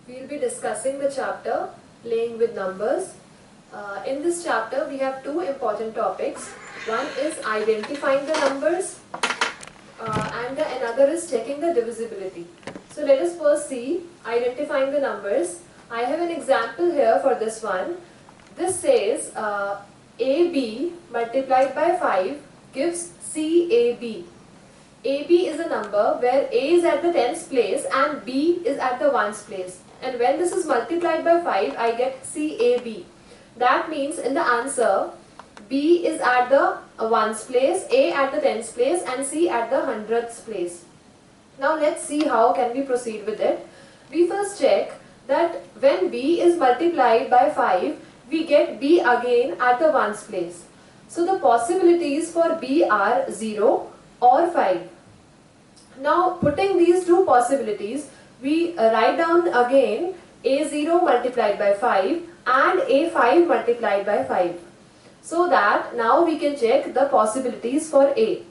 We'll be discussing the chapter Playing with Numbers. In this chapter we have two important topics. One is identifying the numbers and another is checking the divisibility. So let us first see identifying the numbers. I have an example here for this one. This says AB multiplied by 5 gives CAB. AB is a number where A is at the tens place and B is at the ones place. And when this is multiplied by 5, I get CAB. That means in the answer, B is at the ones place, A at the tens place and C at the hundredths place. Now let's see how can we proceed with it. We first check that when B is multiplied by 5, we get B again at the ones place. So the possibilities for B are 0 or 5. Now putting these two possibilities, we write down again A0 multiplied by 5 and A5 multiplied by 5. So that now we can check the possibilities for A.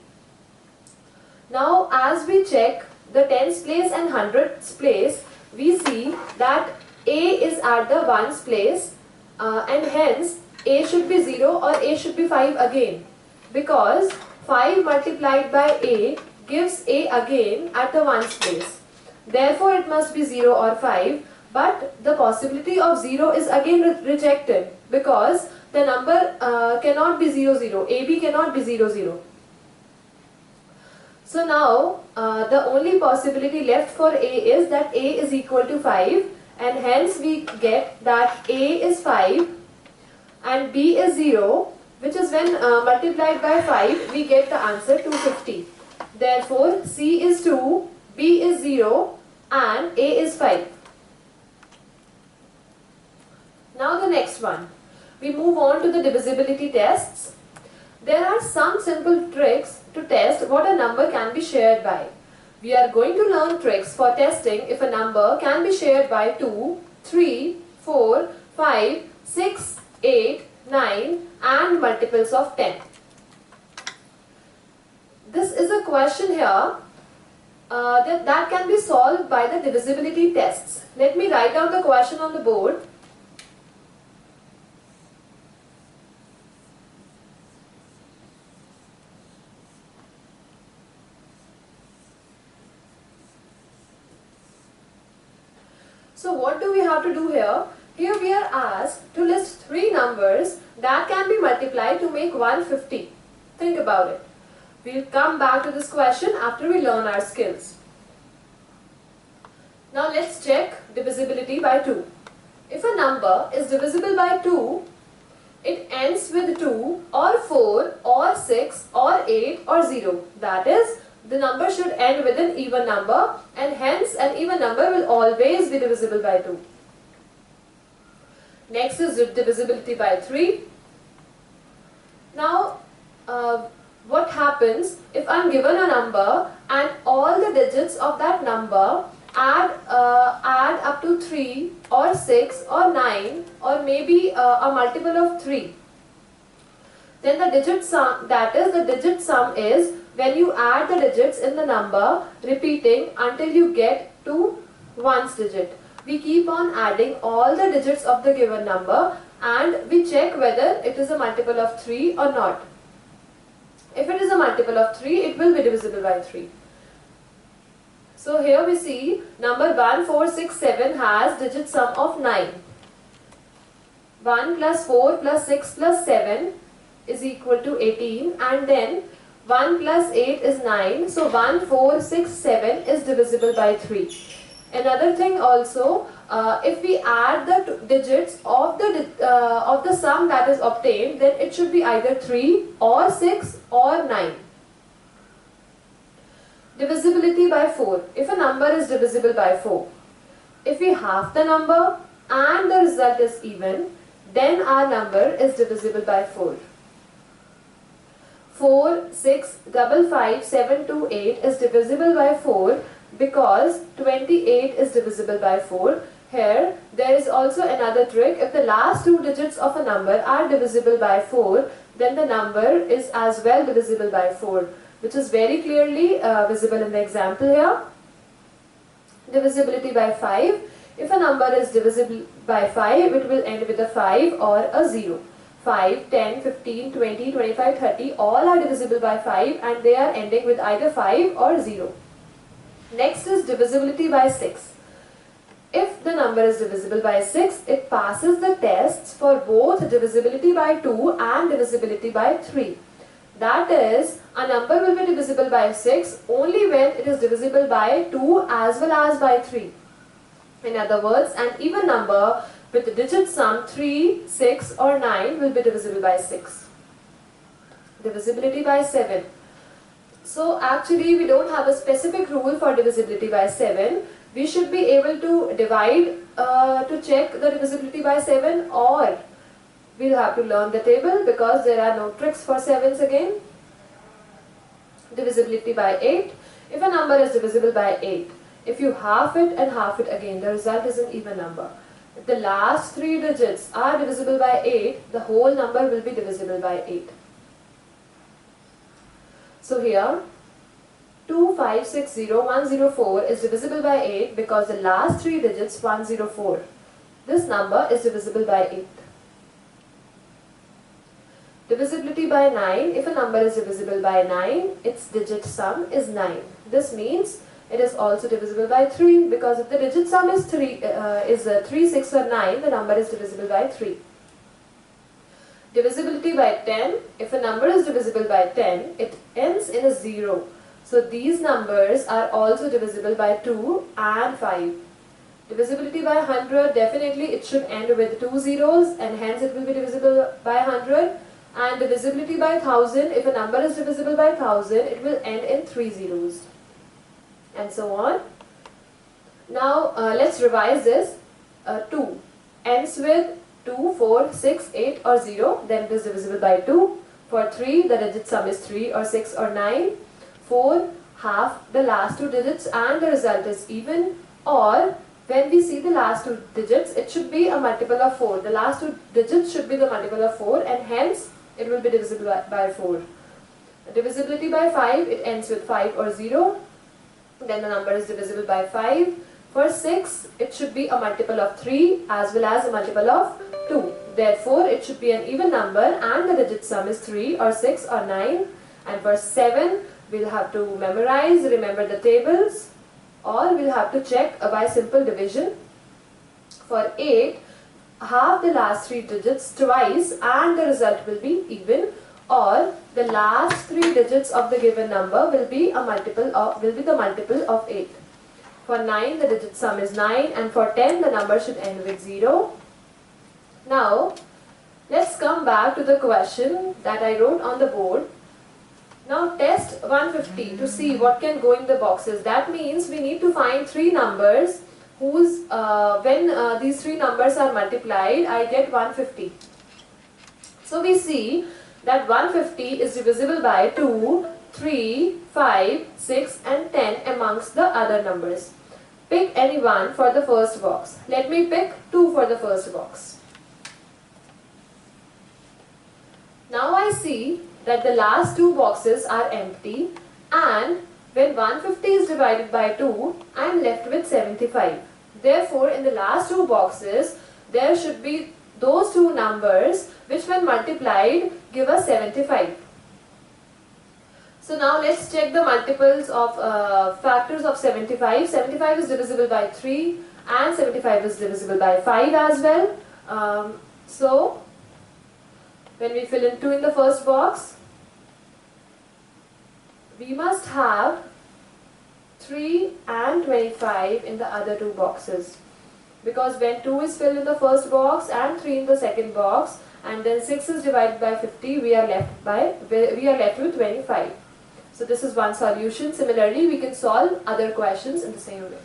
Now as we check the tens place and hundredths place, we see that A is at the ones place and hence A should be 0 or A should be 5 again, because 5 multiplied by A gives A again at the ones place. Therefore it must be 0 or 5, but the possibility of 0 is again rejected because the number cannot be 0, 0. AB cannot be 0, 0. So now the only possibility left for A is that A is equal to 5, and hence we get that A is 5 and B is 0, which is when multiplied by 5 we get the answer 250. Therefore C is 2, B is 0 and A is 5. Now the next one. We move on to the divisibility tests. There are some simple tricks to test what a number can be shared by. We are going to learn tricks for testing if a number can be shared by 2, 3, 4, 5, 6, 8, 9 and multiples of 10. This is a question here that can be solved by the divisibility tests. Let me write down the question on the board. So what do we have to do here? Here we are asked to list 3 numbers that can be multiplied to make 150. Think about it. We'll come back to this question after we learn our skills. Now let's check divisibility by 2. If a number is divisible by 2, it ends with 2 or 4 or 6 or 8 or 0. That is, the number should end with an even number, and hence an even number will always be divisible by 2. Next is divisibility by 3. Now, what happens if I am given a number and all the digits of that number add up to 3 or 6 or 9 or maybe a multiple of 3. Then the digit sum, that is the digit sum, is when you add the digits in the number repeating until you get to ones digit. We keep on adding all the digits of the given number and we check whether it is a multiple of 3 or not. If it is a multiple of 3, it will be divisible by 3. So here we see number 1467 has digit sum of 9. 1 plus 4 plus 6 plus 7 is equal to 18, and then 1 plus 8 is 9. So 1467 is divisible by 3. Another thing also, if we add the digits of the sum that is obtained, then it should be either 3 or 6 or 9. Divisibility by 4. If a number is divisible by 4, if we half the number and the result is even, then our number is divisible by 4. 4, 6, 5, 5, 7, 2, 8 is divisible by 4 because 28 is divisible by 4. Here, there is also another trick. If the last 2 digits of a number are divisible by 4, then the number is as well divisible by 4, which is very clearly visible in the example here. Divisibility by 5. If a number is divisible by 5, it will end with a 5 or a 0. 5, 10, 15, 20, 25, 30 all are divisible by 5 and they are ending with either 5 or 0. Next is divisibility by 6. If the number is divisible by 6, it passes the tests for both divisibility by 2 and divisibility by 3. That is, a number will be divisible by 6 only when it is divisible by 2 as well as by 3. In other words, an even number with the digit sum 3, 6 or 9 will be divisible by 6. Divisibility by 7. So actually we don't have a specific rule for divisibility by 7. We should be able to divide to check the divisibility by 7, or we'll have to learn the table because there are no tricks for 7s again. Divisibility by 8. If a number is divisible by 8, if you half it and half it again, the result is an even number. If the last 3 digits are divisible by 8, the whole number will be divisible by 8. So here 2560104 is divisible by 8 because the last 3 digits 104. This number is divisible by 8. Divisibility by 9. If a number is divisible by 9, its digit sum is 9. This means it is also divisible by 3 because if the digit sum is 3, 6 or 9, the number is divisible by 3. Divisibility by 10. If a number is divisible by 10, it ends in a 0. So these numbers are also divisible by 2 and 5. Divisibility by 100, definitely it should end with 2 zeros and hence it will be divisible by 100. And divisibility by 1000, if a number is divisible by 1000, it will end in 3 zeros. And so on. Now let's revise this. 2 ends with 2, 4, 6, 8 or 0, then it is divisible by 2. For 3, the digit sum is 3 or 6 or 9. 4, half the last 2 digits and the result is even, or when we see the last 2 digits, it should be a multiple of 4. The last 2 digits should be the multiple of 4 and hence it will be divisible by 4. Divisibility by 5, it ends with 5 or 0. Then the number is divisible by 5. For 6, it should be a multiple of 3 as well as a multiple of 2. Therefore, it should be an even number and the digit sum is 3 or 6 or 9. And for 7, we'll have to memorize, remember the tables, or we'll have to check by simple division. For 8, half the last 3 digits twice and the result will be even, or the last 3 digits of the given number will be the multiple of 8. For 9, the digit sum is 9, and for 10, the number should end with 0. Now, let's come back to the question that I wrote on the board. Now test 150 to see what can go in the boxes. That means we need to find 3 numbers whose, when these 3 numbers are multiplied, I get 150. So we see that 150 is divisible by 2, 3, 5, 6 and 10 amongst the other numbers. Pick any one for the first box. Let me pick 2 for the first box. Now I see that the last 2 boxes are empty, and when 150 is divided by 2, I am left with 75. Therefore, in the last 2 boxes, there should be those 2 numbers which when multiplied give us 75. So now let's check the multiples of factors of 75. 75 is divisible by 3 and 75 is divisible by 5 as well. So when we fill in 2 in the first box, we must have 3 and 25 in the other 2 boxes. Because when 2 is filled in the first box and 3 in the second box, and then 6 is divided by 50, we are left with 25. So this is one solution. Similarly, we can solve other questions in the same way.